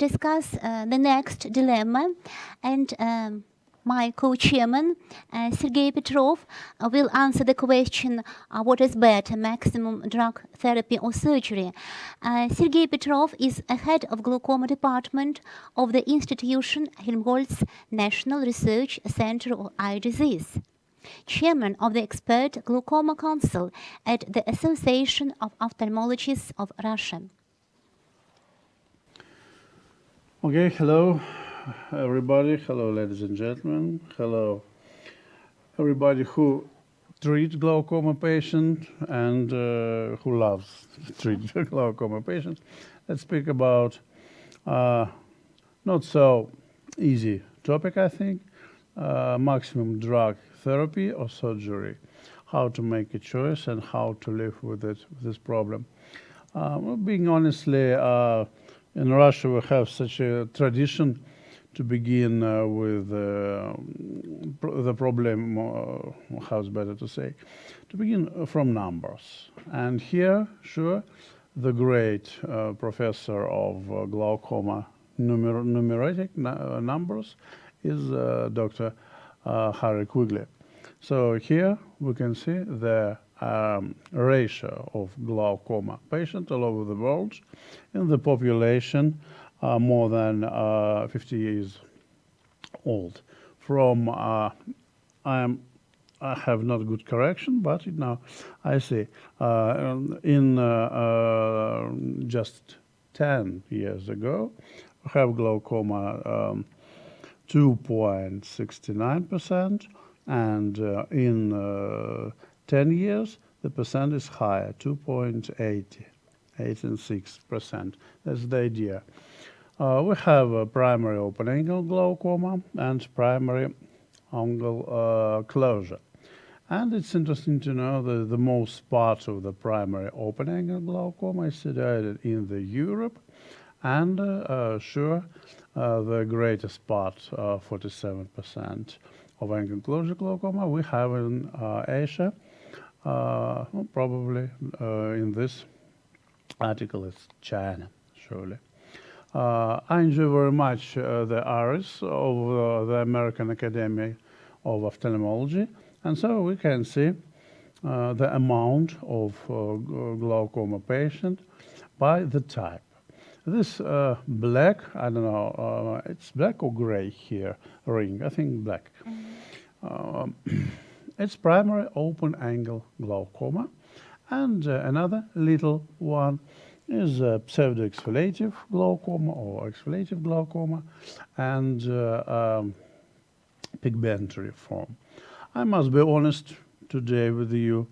discuss the next dilemma, and my co-chairman, Sergey Petrov, will answer the question, what is better, maximum drug therapy or surgery? Sergey Petrov is a head of glaucoma department of the institution Helmholtz National Research Center of Eye Disease, chairman of the Expert Glaucoma Council at the Association of Ophthalmologists of Russia. Okay, hello everybody, hello ladies and gentlemen, hello everybody who treat glaucoma patient and who loves to treat glaucoma patients. Let's speak about not so easy topic, I think, maximum drug therapy or surgery, how to make a choice and how to live with it, with this problem. Well, being honestly, in Russia we have such a tradition to begin with the problem, how's better to say, to begin from numbers. And here, sure, the great professor of glaucoma numeric numbers is Dr. Harry Quigley. So here we can see the ratio of glaucoma patients all over the world in the population more than 50 years old. From I have not good correction, but now I see in just 10 years ago, we have glaucoma 2.69%, and in 10 years the percent is higher, 2.86%. That's the idea. We have a primary open-angle glaucoma and primary angle closure. And it's interesting to know that the most part of the primary open-angle glaucoma is situated in the Europe, and sure, the greatest part, 47% of angle closure glaucoma, we have in Asia. Well, probably in this article it's China, surely. I enjoy very much the ARIS of the American Academy of Ophthalmology, and so we can see the amount of glaucoma patient by the type. This black, I don't know, it's black or gray here, ring, I think black. It's primary open-angle glaucoma, and another little one is pseudo-exfoliative glaucoma or exfoliative glaucoma and pigmentary form. I must be honest today with you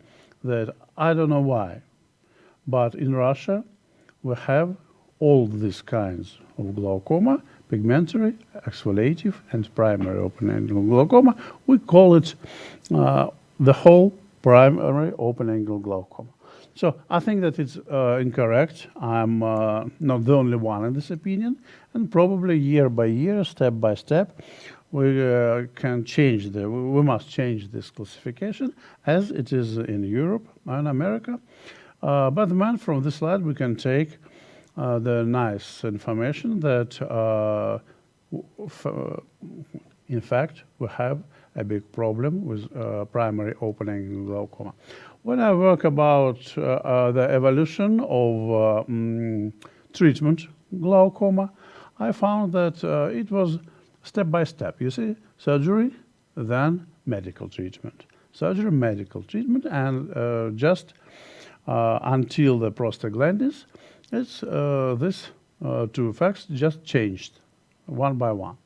that I don't know why, but in Russia we have all these kinds of glaucoma, pigmentary, exfoliative, and primary open-angle glaucoma. We call it the whole primary open-angle glaucoma. So I think that it's incorrect. I'm not the only one in this opinion, and probably year by year, step by step, we can change we must change this classification as it is in Europe and America. But then from this slide we can take the nice information that in fact we have a big problem with primary open-angle glaucoma. When I work about the evolution of treatment glaucoma, I found that it was step by step. You see, surgery, then medical treatment. Surgery, medical treatment, and just until the prostaglandins, it's these two facts just changed one by one.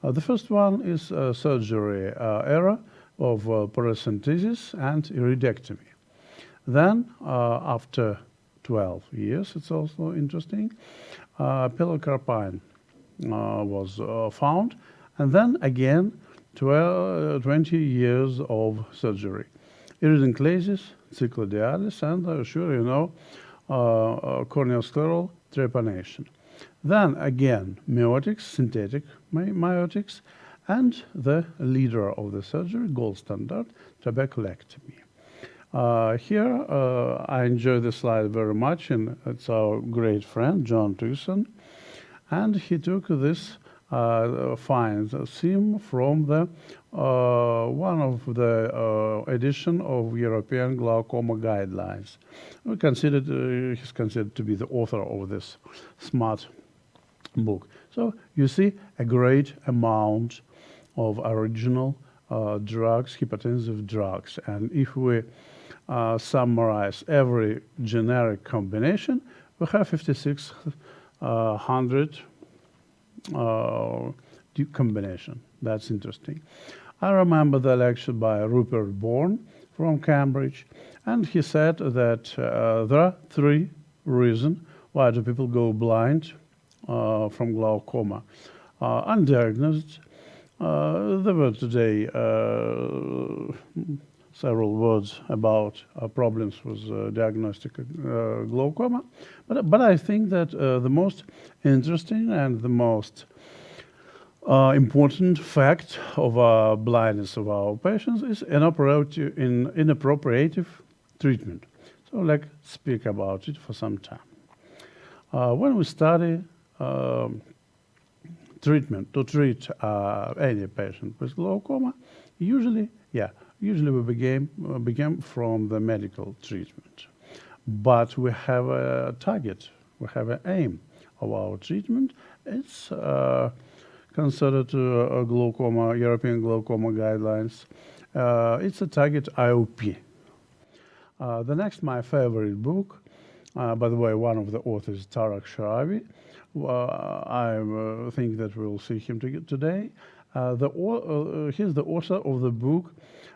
The first one is surgery era of paracentesis and iridectomy. Then, after 12 years, it's also interesting, pilocarpine was found, and then again 20 years of surgery. Iridonclasis, cyclodialis, and sure you know, corneoscleral trepanation. Then again myotics, synthetic myotics, and the leader of the surgery, gold standard, trabeculectomy. Here I enjoy this slide very much, and it's our great friend John Tucson. and he took this theme from the one of the edition of European Glaucoma Guidelines. He's considered to be the author of this smart book. So you see a great amount of original drugs, hypertensive drugs, and if we summarize every generic combination, we have 5,600 combination. That's interesting. I remember the lecture by Rupert Bourne from Cambridge, and he said that there are 3 reasons why do people go blind from glaucoma. Undiagnosed. There were today several words about problems with diagnostic glaucoma, but I think that the most interesting and the most important fact of blindness of our patients is inappropriate treatment. So let's speak about it for some time. When we study treatment to treat any patient with glaucoma, usually we begin from the medical treatment. But we have a target, we have an aim of our treatment. It's considered glaucoma, European Glaucoma Guidelines. It's a target IOP. The next, my favorite book, by the way, one of the authors is Tarak Sharavi. I think that we'll see him today. He's the author of the book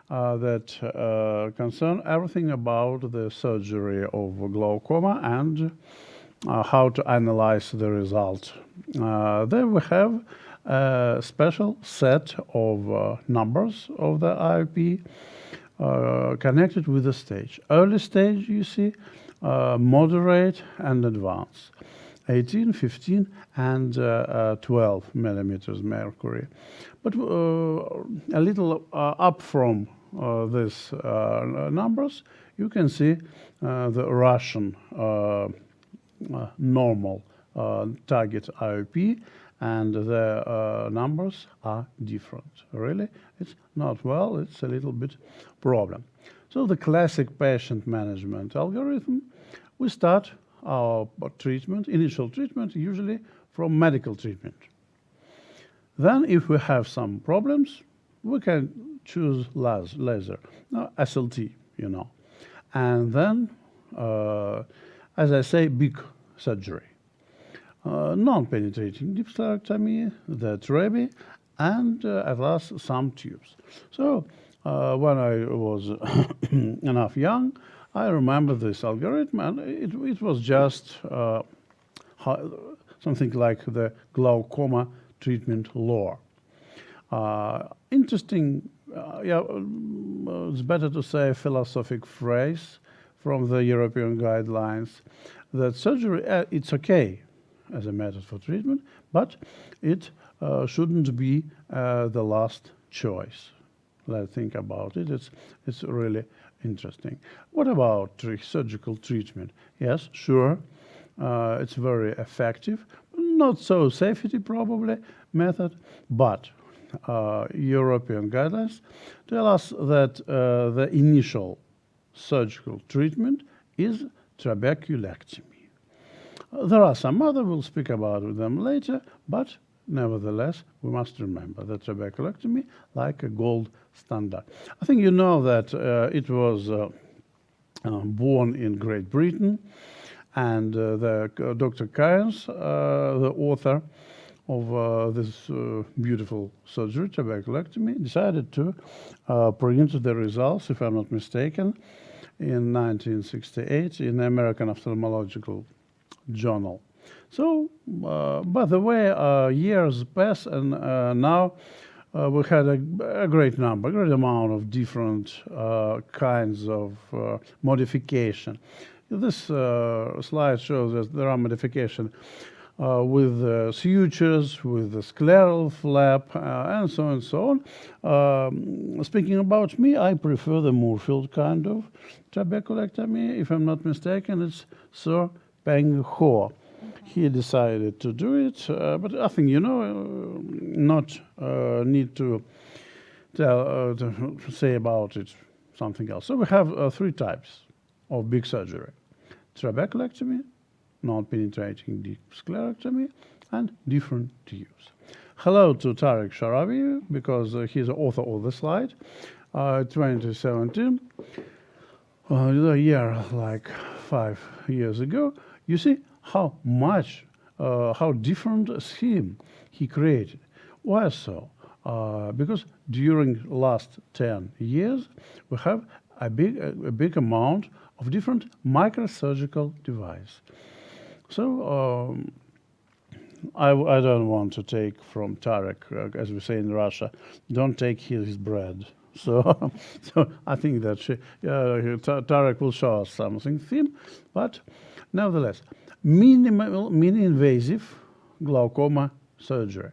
that concern everything about the surgery of glaucoma and how to analyze the result. There we have a special set of numbers of the IOP connected with the stage. Early stage, you see, moderate and advanced. 18, 15, and 12 millimeters mercury. But a little up from these numbers, you can see the Russian normal target IOP, and the numbers are different. Really, it's not well, it's a little bit problem. So the classic patient management algorithm, we start our treatment, initial treatment, usually from medical treatment. Then if we have some problems, we can choose laser, SLT, and then, as I say, big surgery. Non-penetrating deep sterectomy, the TREBI, and at last some tubes. So when I was enough young, I remember this algorithm, and it was just something like the glaucoma treatment law. Interesting, it's better to say a philosophic phrase from the European guidelines that surgery, it's okay as a method for treatment, but it shouldn't be the last choice. Let's think about it. It's really interesting. What about surgical treatment? Yes, sure, it's very effective, not so safety probably method, but European guidelines tell us that the initial surgical treatment is trabeculectomy. There are some other, we'll speak about them later, but nevertheless, we must remember that trabeculectomy like a gold standard. I think you know that it was born in Great Britain, and Dr. Cairns, the author of this beautiful surgery, trabeculectomy, decided to print the results, if I'm not mistaken, in 1968 in the American Ophthalmological Journal. So, by the way, years pass, and now we had a great amount of different kinds of modification. This slide shows that there are modifications with sutures, with the scleral flap, and so on and so on. Speaking about me, I prefer the Moorfield kind of trabeculectomy. If I'm not mistaken, it's Sir Peng Ho. he decided to do it, but I think, not need to say about it something else. So we have three types of big surgery: trabeculectomy, non-penetrating deep sclerectomy, and different tubes. Hello to Tarek Sharavi, because he's the author of the slide. 2017, a year like 5 years ago. You see how much, how different a scheme he created. Why so? Because during last 10 years, we have a big amount of different microsurgical devices. So I don't want to take from Tarek, as we say in Russia, don't take his bread. So, so I think that Tarek will show us something, but nevertheless, mini-invasive glaucoma surgery.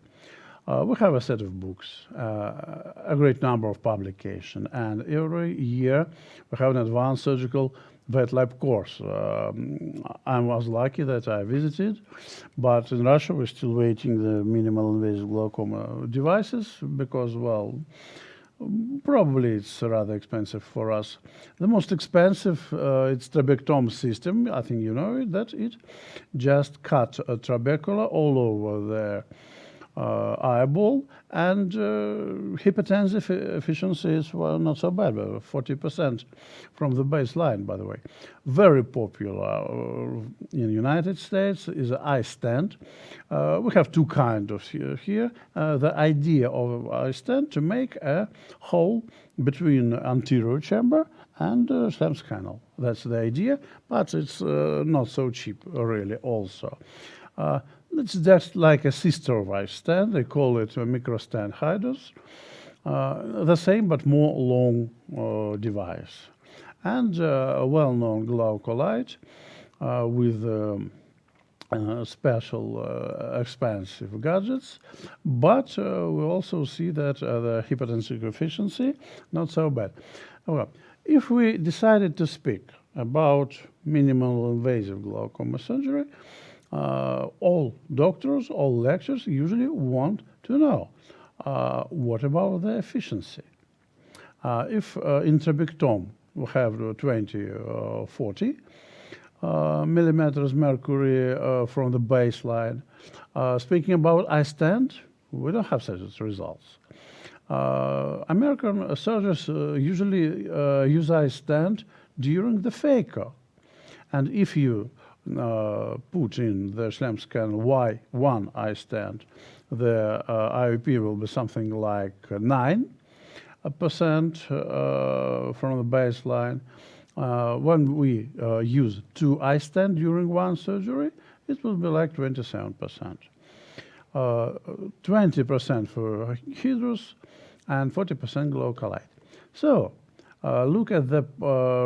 We have a set of books, a great number of publications, and every year we have an advanced surgical vet lab course. I was lucky that I visited, but in Russia we're still waiting the minimal invasive glaucoma devices because, well, probably it's rather expensive for us. The most expensive, it's trabectome system. I think you know it, that it just cut a trabecula all over the eyeball, and hypertensive efficiency is, well, not so bad, but 40% from the baseline, by the way. Very popular in the United States is an eye stent. We have two kinds of here. The idea of eye stent to make a hole between anterior chamber and Schlemm's canal. That's the idea, but it's not so cheap, really, also. It's just like a sister of eye stent. They call it a microstent hydros. The same, but more long device. And a well-known glaucolite with special expensive gadgets. But we also see that the hypertensive efficiency, not so bad. Well, if we decided to speak about minimal invasive glaucoma surgery, all doctors, all lecturers usually want to know, what about the efficiency? If in trabectome we have 20 or 40 millimeters mercury from the baseline, speaking about eye stent, we don't have such results. American surgeons usually use eye stent during the phaco. And if you put in the Schlemm's canal Y1 eye stent, the IOP will be something like 9% from the baseline. When we use 2 eye stent during one surgery, it will be like 27%. 20% for hydros and 40% glaucolite. So look at the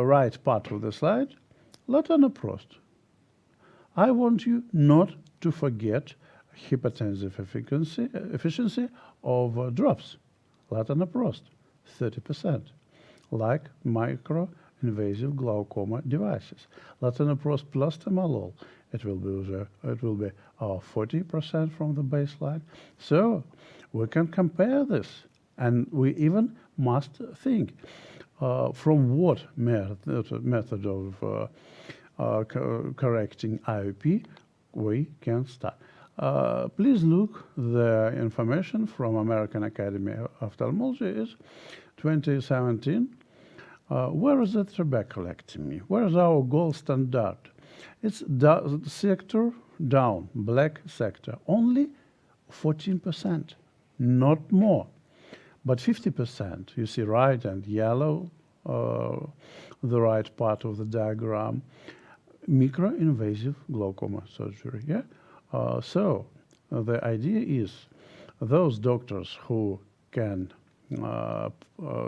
right part of the slide, latanoprost. I want you not to forget hypertensive efficiency of drops, latanoprost, 30%, like micro-invasive glaucoma devices. Latanoprost plus temolol, it will be 40% from the baseline. So we can compare this, and we even must think from what method of correcting IOP we can start. Please look the information from American Academy of Ophthalmology is 2017. Where is the trabeculectomy? Where is our gold standard? It's sector down, black sector, only 14%, not more. But 50%, you see right and yellow, the right part of the diagram, micro-invasive glaucoma surgery. Yeah. So the idea is those doctors who can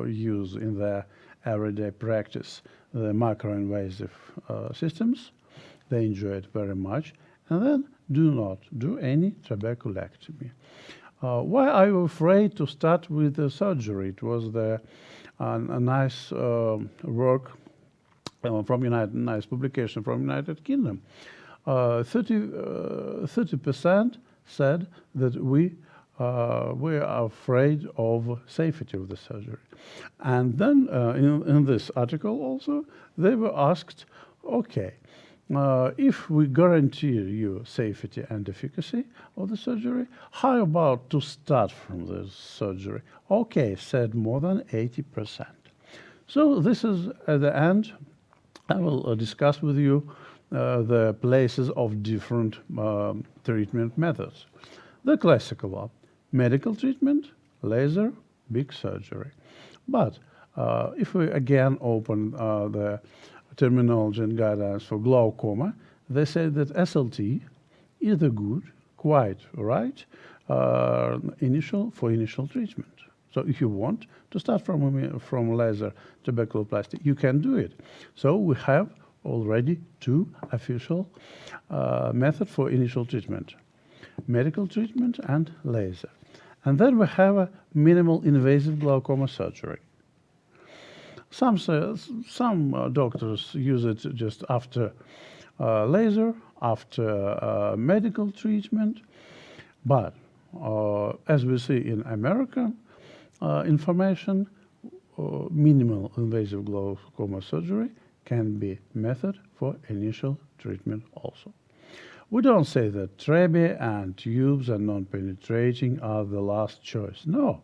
use in their everyday practice the micro-invasive systems, they enjoy it very much, and then do not do any trabeculectomy. Why are you afraid to start with the surgery? It was a nice work from nice publication from United Kingdom. 30% said that we are afraid of safety of the surgery. And then in this article also, they were asked, okay, if we guarantee you safety and efficacy of the surgery, how about to start from the surgery? Okay, said more than 80%. So this is at the end. I will discuss with you the places of different treatment methods. The classical one, medical treatment, laser, big surgery. But if we again open the terminology and guidelines for glaucoma, they say that SLT is the good, quite right, initial treatment. So if you want to start from laser tuberculoplasty, you can do it. So we have already two official methods for initial treatment: medical treatment and laser. And then we have a minimal invasive glaucoma surgery. Some doctors use it just after laser, after medical treatment. But as we see in American information, minimal invasive glaucoma surgery can be method for initial treatment also. We don't say that TREBI and tubes and non-penetrating are the last choice. No,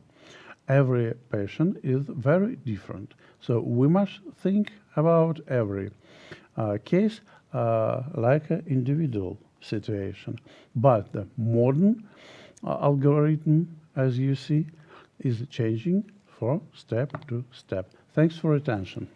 every patient is very different. So we must think about every case like an individual situation. But the modern algorithm, as you see, is changing from step to step. Thanks for attention.